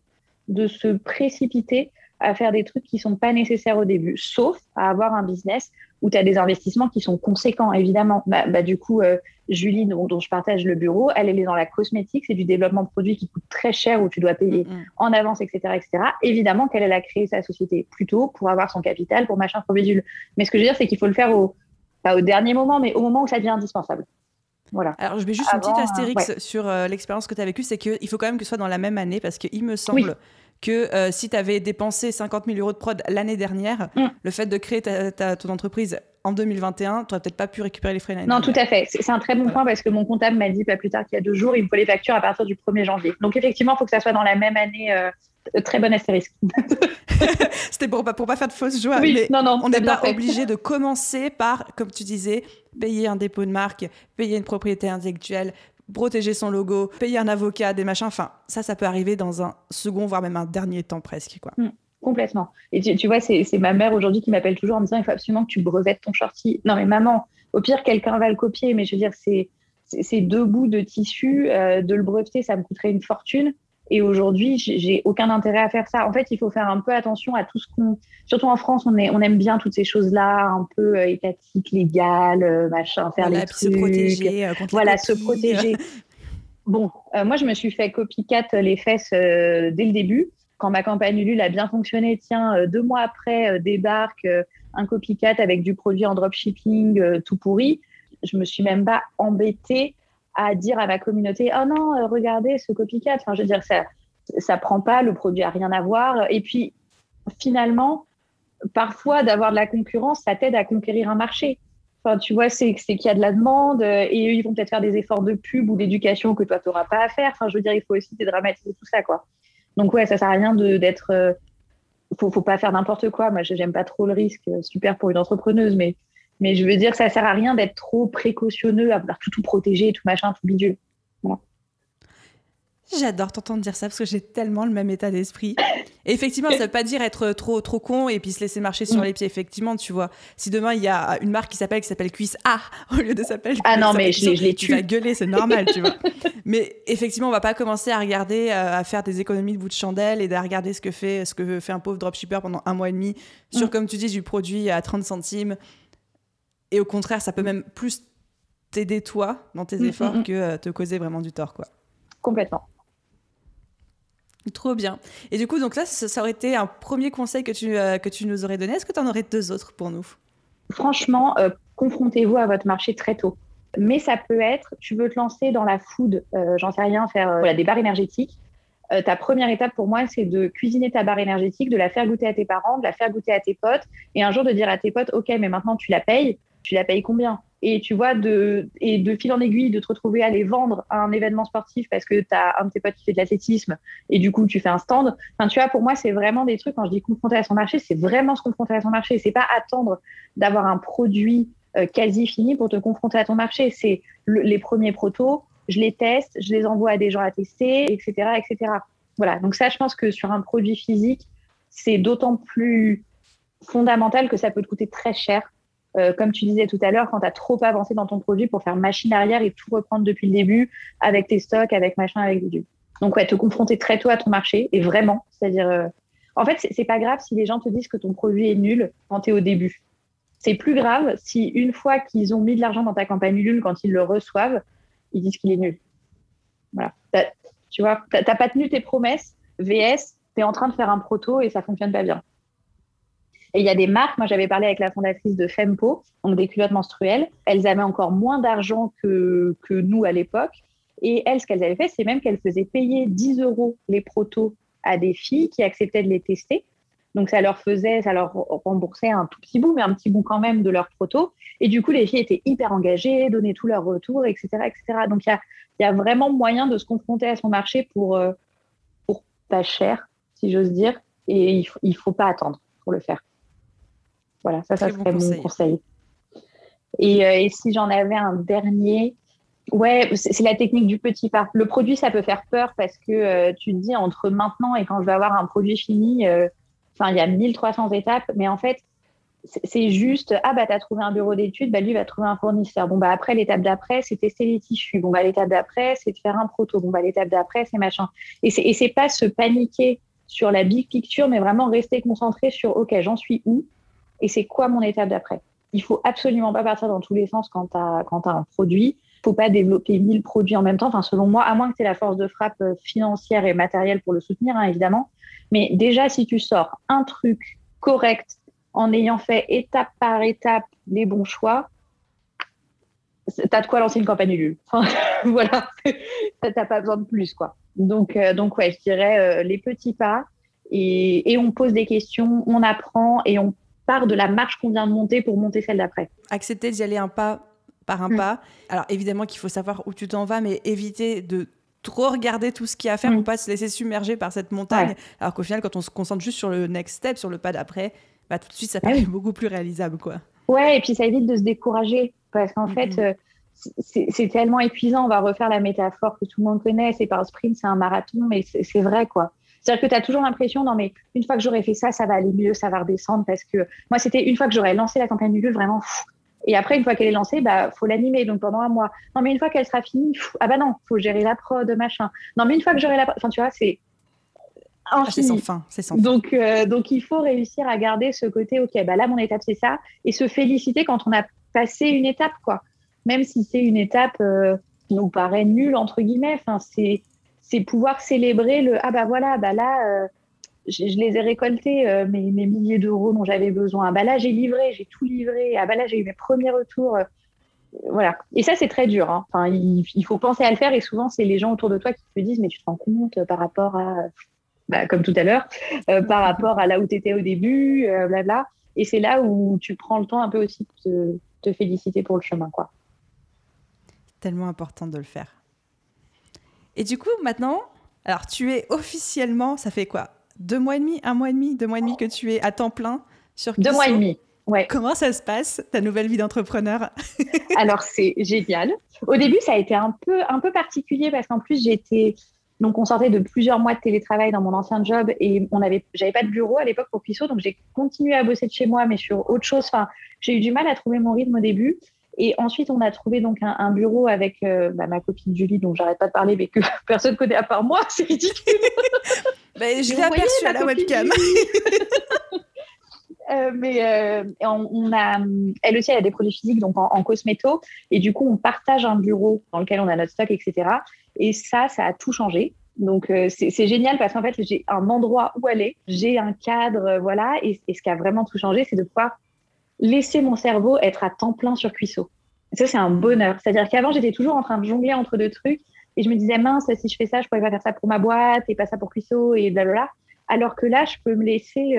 de se précipiter à faire des trucs qui ne sont pas nécessaires au début, sauf à avoir un business où tu as des investissements qui sont conséquents, évidemment. Du coup, Julie, dont je partage le bureau, elle est dans la cosmétique, c'est du développement de produits qui coûte très cher, où tu dois payer en avance, etc., etc. Évidemment qu'elle a créé sa société plus tôt pour avoir son capital, pour machin, pour bidule. Mais ce que je veux dire, c'est qu'il faut le faire pas au dernier moment, mais au moment où ça devient indispensable. Voilà. Alors, je mets juste une petite astérix sur l'expérience que tu as vécue, c'est qu'il faut quand même que ce soit dans la même année, parce qu'il me semble que si tu avais dépensé 50 000 € de prod l'année dernière, le fait de créer ton entreprise en 2021, tu n'aurais peut-être pas pu récupérer les frais l'année dernière. Non, tout à fait. C'est un très bon point parce que mon comptable m'a dit pas plus tard qu'il y a 2 jours, il me faut les factures à partir du 1er janvier. Donc, effectivement, il faut que ça soit dans la même année. Très bon astérisque. C'était pour pas faire de fausses joies. Oui, mais non, on n'est pas obligé de commencer par, comme tu disais, payer un dépôt de marque, payer une propriété intellectuelle, protéger son logo, payer un avocat, des machins. Enfin, ça peut arriver dans un second, voire même un dernier temps presque, quoi. Complètement. Et tu vois, c'est ma mère aujourd'hui qui m'appelle toujours en me disant il faut absolument que tu brevettes ton shorty. Non, mais maman, au pire, quelqu'un va le copier. Mais je veux dire, c'est 2 bouts de tissu. De le breveter, ça me coûterait une fortune. Et aujourd'hui, j'ai aucun intérêt à faire ça. En fait, il faut faire un peu attention à tout ce qu'on... Surtout en France, on aime bien toutes ces choses-là, un peu étatiques, légales, machin, faire les trucs. Se protéger. Voilà, se protéger. Bon, moi, je me suis fait copycat les fesses dès le début. Quand ma campagne Ulule a bien fonctionné, 2 mois après, débarque un copycat avec du produit en dropshipping tout pourri. Je me suis même pas embêtée à dire à ma communauté « Oh non, regardez ce copycat ». Enfin, je veux dire, ça prend pas, le produit a rien à voir. Et puis, finalement, parfois, d'avoir de la concurrence, ça t'aide à conquérir un marché. Enfin, tu vois, c'est qu'il y a de la demande et eux, ils vont peut-être faire des efforts de pub ou d'éducation que toi, tu n'auras pas à faire. Enfin, je veux dire, il faut aussi dédramatiser tout ça, quoi. Donc, ouais, ça sert à rien d'être... faut pas faire n'importe quoi. Moi, j'aime pas trop le risque. Super pour une entrepreneuse, mais je veux dire, ça sert à rien d'être trop précautionneux, à vouloir tout protéger, tout machin, tout bidule. Voilà. J'adore t'entendre dire ça parce que j'ai tellement le même état d'esprit. Et effectivement, ça veut pas dire être trop con et puis se laisser marcher sur les pieds. Effectivement, tu vois, si demain il y a une marque qui s'appelle Cuisse A au lieu de s'appeler ah non, mais je l'ai tu vas gueuler, c'est normal, tu vois. Mais effectivement, on va pas commencer à regarder, à faire des économies de bout de chandelle et à regarder ce que fait un pauvre dropshipper pendant 1 mois et demi sur, comme tu dis, du produit à 30 centimes. Et au contraire, ça peut même plus t'aider toi dans tes efforts que te causer vraiment du tort, quoi. Complètement. Trop bien. Et du coup, donc là, ça aurait été un premier conseil que tu nous aurais donné. Est-ce que tu en aurais 2 autres pour nous ? Franchement, confrontez-vous à votre marché très tôt. Mais ça peut être, tu veux te lancer dans la food, j'en sais rien, faire des barres énergétiques. Ta première étape pour moi, c'est de cuisiner ta barre énergétique, de la faire goûter à tes parents, de la faire goûter à tes potes, et un jour de dire à tes potes, ok, mais maintenant tu la payes combien ? Et tu vois, de fil en aiguille, de te retrouver à les vendre à un événement sportif parce que tu as un de tes potes qui fait de l'athlétisme et du coup tu fais un stand. Enfin, tu vois, pour moi, c'est vraiment des trucs, quand je dis confronter à son marché, c'est vraiment se confronter à son marché. C'est pas attendre d'avoir un produit quasi fini pour te confronter à ton marché. C'est les premiers protos, je les teste, je les envoie à des gens à tester, etc., etc. Voilà. Donc ça, je pense que sur un produit physique, c'est d'autant plus fondamental que ça peut te coûter très cher. Comme tu disais tout à l'heure, quand tu as trop avancé dans ton produit pour faire machine arrière et tout reprendre depuis le début avec tes stocks, avec machin, avec du. Donc, ouais, te confronter très tôt à ton marché et vraiment, c'est-à-dire, en fait, c'est pas grave si les gens te disent que ton produit est nul quand tu es au début. C'est plus grave si une fois qu'ils ont mis de l'argent dans ta campagne Ulule, quand ils le reçoivent, ils disent qu'il est nul. Voilà. Tu vois, t'as pas tenu tes promesses, VS, tu es en train de faire un proto et ça fonctionne pas bien. Et il y a des marques, moi j'avais parlé avec la fondatrice de Fempo, donc des culottes menstruelles. Elles avaient encore moins d'argent que nous à l'époque. Et elles, ce qu'elles avaient fait, c'est même qu'elles faisaient payer 10 euros les protos à des filles qui acceptaient de les tester. Donc ça leur remboursait un tout petit bout, mais un petit bout quand même de leurs protos. Et du coup, les filles étaient hyper engagées, donnaient tout leur retour, etc., etc. Donc il y a vraiment moyen de se confronter à son marché pour pas cher, si j'ose dire. Et il faut pas attendre pour le faire. Voilà, ça serait mon conseil. Et si j'en avais un dernier, ouais, c'est la technique du petit pas. Le produit, ça peut faire peur parce que tu te dis entre maintenant et quand je vais avoir un produit fini, il y a 1300 étapes, mais en fait, c'est juste, t'as trouvé un bureau d'études, lui va trouver un fournisseur. Bon, après, l'étape d'après, c'est tester les tissus. Bon, l'étape d'après, c'est de faire un proto. Bon, l'étape d'après, c'est machin. Et c'est pas se paniquer sur la big picture, mais vraiment rester concentré sur, OK, j'en suis où et c'est quoi mon étape d'après. Il faut absolument pas partir dans tous les sens quand t'as un produit. Faut pas développer 1000 produits en même temps. Enfin, selon moi, à moins que tu aies la force de frappe financière et matérielle pour le soutenir, évidemment. Mais déjà, si tu sors un truc correct en ayant fait étape par étape les bons choix, t'as de quoi lancer une campagne Ulule. Enfin, voilà, t'as pas besoin de plus, quoi. Donc ouais, je dirais les petits pas et on pose des questions, on apprend et on part de la marche qu'on vient de monter pour monter celle d'après. Accepter d'y aller un pas par un pas. Alors évidemment qu'il faut savoir où tu t'en vas, mais éviter de trop regarder tout ce qu'il y a à faire pour pas se laisser submerger par cette montagne. Ouais. Alors qu'au final, quand on se concentre juste sur le next step, sur le pas d'après, tout de suite, ça paraît beaucoup plus réalisable, quoi. Ouais, et puis ça évite de se décourager parce qu'en fait, c'est tellement épuisant. On va refaire la métaphore que tout le monde connaît. C'est pas un sprint, c'est un marathon, mais c'est vrai, quoi. C'est-à-dire que tu as toujours l'impression, non, mais une fois que j'aurai fait ça, ça va aller mieux, ça va redescendre parce que moi, c'était une fois que j'aurais lancé la campagne Ulule, vraiment, et après, une fois qu'elle est lancée, faut l'animer. Donc, pendant un mois. Non, mais une fois qu'elle sera finie, non, faut gérer la prod, machin. Non, mais une fois que j'aurai la prod, tu vois, c'est infini. C'est sans fin, c'est sans fin. Donc, il faut réussir à garder ce côté, OK, là, mon étape, c'est ça. Et se féliciter quand on a passé une étape, quoi. Même si c'est une étape qui nous paraît nulle, entre guillemets. Enfin, c'est pouvoir célébrer le, là, je les ai récoltés, mes milliers d'euros dont j'avais besoin. Là, j'ai livré, j'ai tout livré. Là, j'ai eu mes premiers retours. Voilà. Et ça, c'est très dur. Hein. Enfin, il faut penser à le faire. Et souvent, c'est les gens autour de toi qui te disent, mais tu te rends compte par rapport à, comme tout à l'heure, par rapport à là où tu étais au début, blabla. Et c'est là où tu prends le temps un peu aussi de te féliciter pour le chemin, quoi. Tellement important de le faire. Et du coup, maintenant, alors tu es officiellement, ça fait quoi ? 2 mois et demi que tu es à temps plein sur Cuisseau. 2 mois et demi, ouais. Comment ça se passe, ta nouvelle vie d'entrepreneur ? Alors, c'est génial. Au début, ça a été un peu particulier parce qu'en plus, donc, on sortait de plusieurs mois de télétravail dans mon ancien job et j'avais pas de bureau à l'époque pour Cuisseau, donc j'ai continué à bosser de chez moi, mais sur autre chose. Enfin, j'ai eu du mal à trouver mon rythme au début. Et ensuite, on a trouvé donc un bureau avec ma copine Julie, dont j'arrête pas de parler, mais que personne ne connaît à part moi. C'est ridicule. Je l'ai aperçue à la webcam. Elle aussi, elle a des produits physiques, donc en cosméto. Et du coup, on partage un bureau dans lequel on a notre stock, etc. Et ça a tout changé. Donc, c'est génial parce qu'en fait, j'ai un endroit où aller, j'ai un cadre, voilà. Et ce qui a vraiment tout changé, c'est de pouvoir laisser mon cerveau être à temps plein sur Cuisseau. Ça, c'est un bonheur. C'est-à-dire qu'avant, j'étais toujours en train de jongler entre 2 trucs et je me disais, mince, si je fais ça, je pourrais pas faire ça pour ma boîte et pas ça pour Cuisseau et blablabla. Alors que là, je peux me laisser...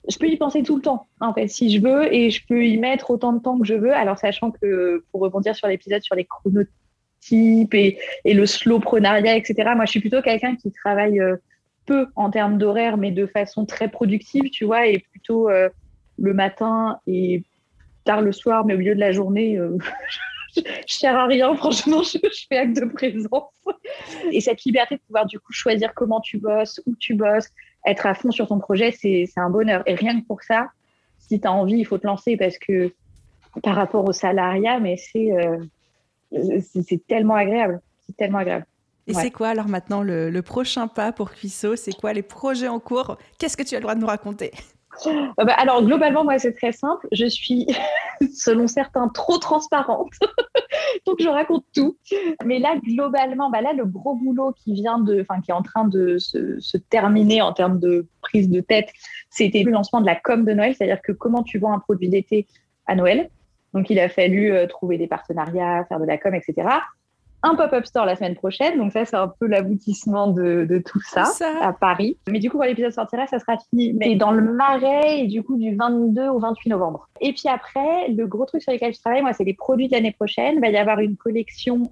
je peux y penser tout le temps, en fait, si je veux, et je peux y mettre autant de temps que je veux. Alors, sachant que, pour rebondir sur l'épisode sur les chronotypes et le slowprenariat, etc., moi, je suis plutôt quelqu'un qui travaille peu en termes d'horaire, mais de façon très productive, tu vois, et plutôt... le matin et tard le soir, mais au milieu de la journée, je sers à rien. Franchement, je fais acte de présence. Et cette liberté de pouvoir du coup choisir comment tu bosses, où tu bosses, être à fond sur ton projet, c'est un bonheur. Et rien que pour ça, si tu as envie, il faut te lancer parce que par rapport au salariat, mais c'est tellement agréable. C'est tellement agréable. Et c'est quoi alors maintenant le prochain pas pour Cuisseau ? C'est quoi les projets en cours ? Qu'est-ce que tu as le droit de nous raconter ? Alors, globalement, moi, c'est très simple. Je suis, selon certains, trop transparente. Donc, je raconte tout. Mais là, globalement, là, le gros boulot qui est en train de se terminer en termes de prise de tête, c'était le lancement de la com de Noël, c'est-à-dire que comment tu vends un produit d'été à Noël. Donc, il a fallu trouver des partenariats, faire de la com, etc. Un pop-up store la semaine prochaine. Donc ça, c'est un peu l'aboutissement de tout ça à Paris. Mais du coup, quand l'épisode sortira, ça sera fini. Mais dans le Marais, et du coup, du 22 au 28 novembre. Et puis après, le gros truc sur lequel je travaille, moi, c'est les produits de l'année prochaine. Il va y avoir une collection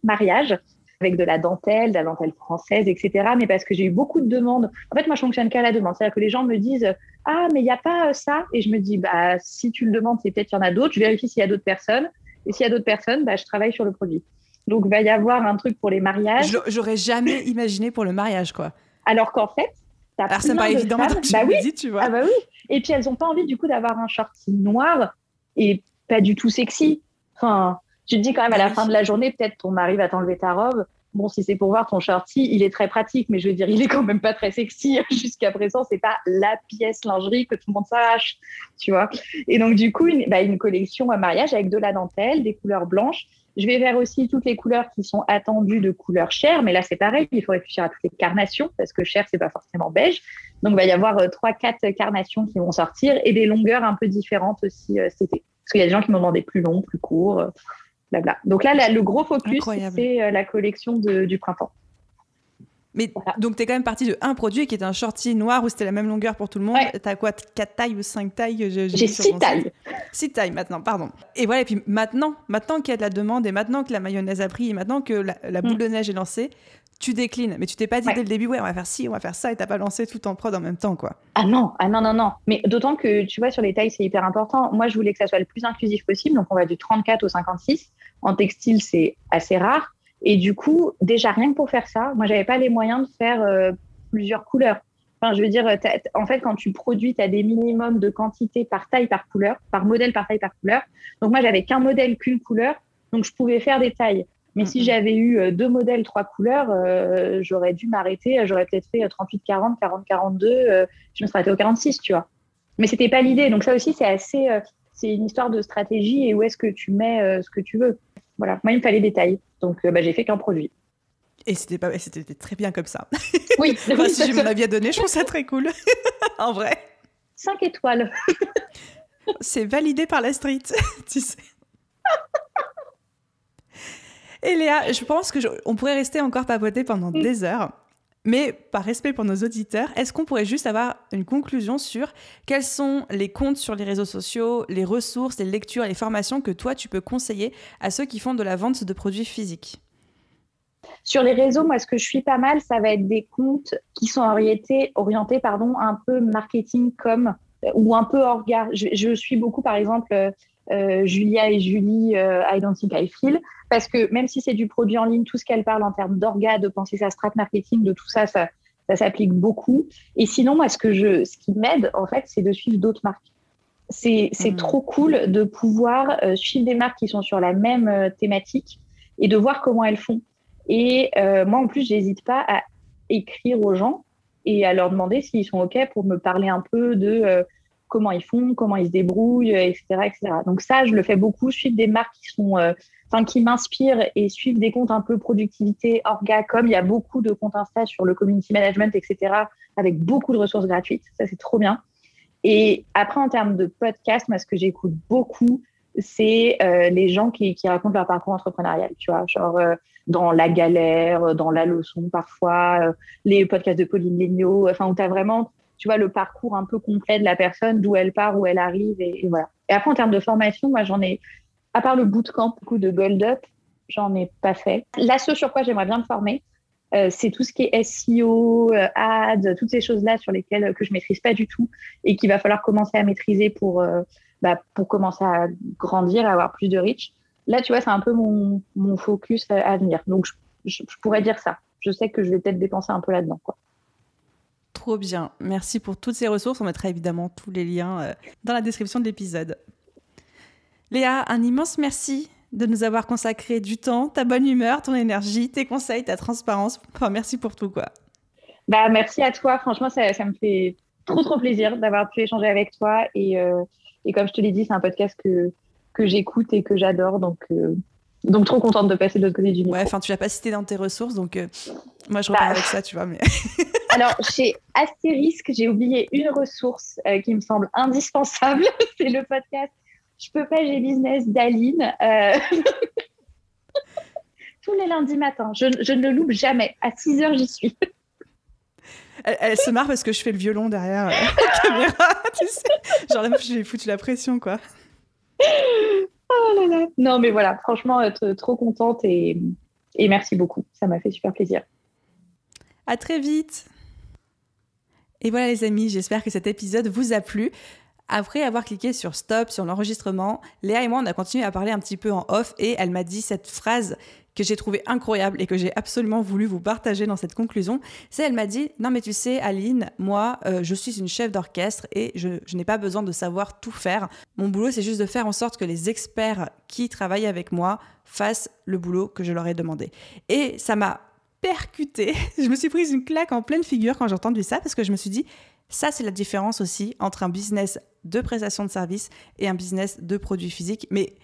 mariage, avec de la dentelle française, etc. Mais parce que j'ai eu beaucoup de demandes. En fait, moi, je fonctionne qu'à la demande. C'est-à-dire que les gens me disent « Ah, mais il n'y a pas ça ». Et je me dis « Si tu le demandes, c'est peut-être qu'il y en a d'autres. Je vérifie s'il y a d'autres personnes. Et s'il y a d'autres personnes, je travaille sur le produit. » Donc, il va y avoir un truc pour les mariages. J'aurais jamais imaginé pour le mariage, quoi. Alors qu'en fait, t'as alors, c'est pas évident, donc je me dis, tu vois. Ah bah oui. Et puis, elles n'ont pas envie, du coup, d'avoir un shorty noir et pas du tout sexy. Enfin, tu te dis quand même, à la fin de la journée, peut-être ton mari va t'enlever ta robe. Bon, si c'est pour voir ton shorty, il est très pratique, mais je veux dire, il est quand même pas très sexy. Jusqu'à présent, c'est pas la pièce lingerie que tout le monde s'arrache, tu vois. Et donc, du coup, une collection à mariage avec de la dentelle, des couleurs blanches. Je vais vers aussi toutes les couleurs qui sont attendues de couleur chair, mais là, c'est pareil, il faut réfléchir à toutes les carnations, parce que chair, c'est pas forcément beige. Donc, il va y avoir 3-4 carnations qui vont sortir et des longueurs un peu différentes aussi cet été. Parce qu'il y a des gens qui m'ont demandé plus long, plus court, blabla. Donc là, le gros focus, c'est la collection du printemps. Mais voilà. Donc, tu es quand même partie de un produit qui est un shorty noir où c'était la même longueur pour tout le monde. Ouais. Tu as quoi, 4 tailles ou 5 tailles? J'ai 6 tailles. 6 tailles maintenant, pardon. Et voilà, et puis maintenant qu'il y a de la demande et maintenant que la mayonnaise a pris et maintenant que la boule de neige est lancée, tu déclines. Mais tu t'es pas dit dès le début, on va faire ci, on va faire ça, et tu n'as pas lancé tout en prod en même temps, quoi. Ah non. Mais d'autant que, tu vois, sur les tailles, c'est hyper important. Moi, je voulais que ça soit le plus inclusif possible. Donc, on va du 34 au 56. En textile, c'est assez rare. Et du coup, déjà, rien que pour faire ça, moi, j'avais pas les moyens de faire plusieurs couleurs. Enfin, je veux dire, en fait, quand tu produis, tu as des minimums de quantité par taille, par couleur, par modèle, par taille, par couleur. Donc, moi, j'avais qu'un modèle, qu'une couleur. Donc, je pouvais faire des tailles. Mais si j'avais eu 2 modèles, 3 couleurs, j'aurais dû m'arrêter. J'aurais peut-être fait 38-40, 40-42. Je me serais arrêtée au 46, tu vois. Mais c'était pas l'idée. Donc, ça aussi, c'est une histoire de stratégie et où est-ce que tu mets ce que tu veux. Voilà. Moi, il me fallait des tailles. Donc, j'ai fait qu'un produit. Et c'était très bien comme ça. Oui. Enfin, si j'ai mon avis à donner, je trouve ça très cool. En vrai. 5 étoiles. C'est validé par la street, tu sais. Et Léa, je pense qu'on pourrait rester encore papoter pendant des heures. Mais par respect pour nos auditeurs, est-ce qu'on pourrait juste avoir une conclusion sur quels sont les comptes sur les réseaux sociaux, les ressources, les lectures, les formations que toi, tu peux conseiller à ceux qui font de la vente de produits physiques? Sur les réseaux, moi, ce que je suis pas mal, ça va être des comptes qui sont orientés un peu marketing com ou un peu orga. Je suis beaucoup, par exemple, Julia et Julie, I Don't Think I Feel, parce que même si c'est du produit en ligne, tout ce qu'elle parle en termes d'orga, de penser sa strat marketing, de tout ça, ça s'applique beaucoup. Et sinon, moi, ce qui m'aide, en fait, c'est de suivre d'autres marques. C'est trop cool de pouvoir suivre des marques qui sont sur la même thématique et de voir comment elles font. Et moi, en plus, j'hésite pas à écrire aux gens et à leur demander s'ils sont OK pour me parler un peu de comment ils font, comment ils se débrouillent, etc., etc. Donc ça, je le fais beaucoup, suivre des marques qui m'inspirent et suivre des comptes un peu productivité, orga, comme il y a beaucoup de comptes Insta sur le community management, etc., avec beaucoup de ressources gratuites. Ça, c'est trop bien. Et après, en termes de podcast, moi, ce que j'écoute beaucoup, c'est les gens qui racontent leur parcours entrepreneurial, tu vois, genre dans la galère, dans la leçon parfois, les podcasts de Pauline Léniaud, enfin où tu as vraiment, tu vois, le parcours un peu complet de la personne, d'où elle part, où elle arrive, et voilà. Et après, en termes de formation, moi, à part le bootcamp de Gold Up, j'en ai pas fait. Là, ce sur quoi j'aimerais bien me former, c'est tout ce qui est SEO, ads, toutes ces choses-là sur lesquelles que je maîtrise pas du tout et qu'il va falloir commencer à maîtriser pour commencer à grandir, à avoir plus de reach. Là, tu vois, c'est un peu mon focus à venir. Donc, je pourrais dire ça. Je sais que je vais peut-être dépenser un peu là-dedans, quoi. Trop bien. Merci pour toutes ces ressources. On mettra évidemment tous les liens dans la description de l'épisode. Léa, un immense merci de nous avoir consacré du temps, ta bonne humeur, ton énergie, tes conseils, ta transparence. Enfin, merci pour tout, quoi. Merci à toi. Franchement, ça me fait trop, trop plaisir d'avoir pu échanger avec toi. Et comme je te l'ai dit, c'est un podcast que j'écoute et que j'adore. Donc, Donc, trop contente de passer de l'autre côté du micro. Ouais, enfin, tu l'as pas cité dans tes ressources, donc moi, je repars avec ça, tu vois. Mais... Alors, chez Astérisque, j'ai oublié une ressource qui me semble indispensable. C'est le podcast Je peux pas, j'ai business d'Aline. Tous les lundis matins. Je ne le loupe jamais. À 6h, j'y suis. Elle se marre parce que je fais le violon derrière la caméra, tu sais. Genre, j'ai foutu la pression, quoi. Oh là là. Non, mais voilà, franchement, trop contente et merci beaucoup. Ça m'a fait super plaisir. À très vite. Et voilà les amis, j'espère que cet épisode vous a plu. Après avoir cliqué sur stop, sur l'enregistrement, Léa et moi, on a continué à parler un petit peu en off et elle m'a dit cette phrase que j'ai trouvée incroyable et que j'ai absolument voulu vous partager dans cette conclusion. C'est, elle m'a dit, non mais tu sais Aline, moi je suis une chef d'orchestre et je n'ai pas besoin de savoir tout faire. Mon boulot c'est juste de faire en sorte que les experts qui travaillent avec moi fassent le boulot que je leur ai demandé. Et ça m'a percutée. Je me suis prise une claque en pleine figure quand j'ai entendu ça parce que je me suis dit, ça c'est la différence aussi entre un business de prestation de services et un business de produits physiques. Mais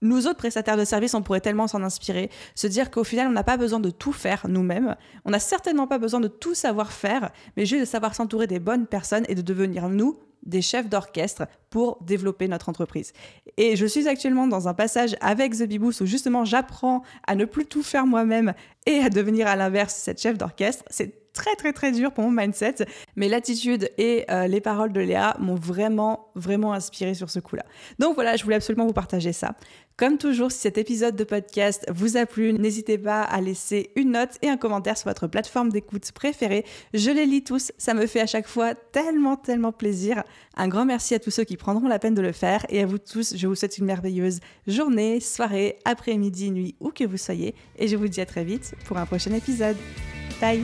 nous autres prestataires de services, on pourrait tellement s'en inspirer, se dire qu'au final, on n'a pas besoin de tout faire nous-mêmes. On n'a certainement pas besoin de tout savoir faire, mais juste de savoir s'entourer des bonnes personnes et de devenir, nous, des chefs d'orchestre pour développer notre entreprise. Et je suis actuellement dans un passage avec The Bee Boost où justement j'apprends à ne plus tout faire moi-même et à devenir à l'inverse cette chef d'orchestre. C'est très très très dur pour mon mindset, mais l'attitude et les paroles de Léa m'ont vraiment inspirée sur ce coup-là. Donc voilà, je voulais absolument vous partager ça. Comme toujours, si cet épisode de podcast vous a plu, n'hésitez pas à laisser une note et un commentaire sur votre plateforme d'écoute préférée. Je les lis tous, ça me fait à chaque fois tellement plaisir. Un grand merci à tous ceux qui prendront la peine de le faire et à vous tous, je vous souhaite une merveilleuse journée, soirée, après-midi, nuit, où que vous soyez et je vous dis à très vite pour un prochain épisode. Bye!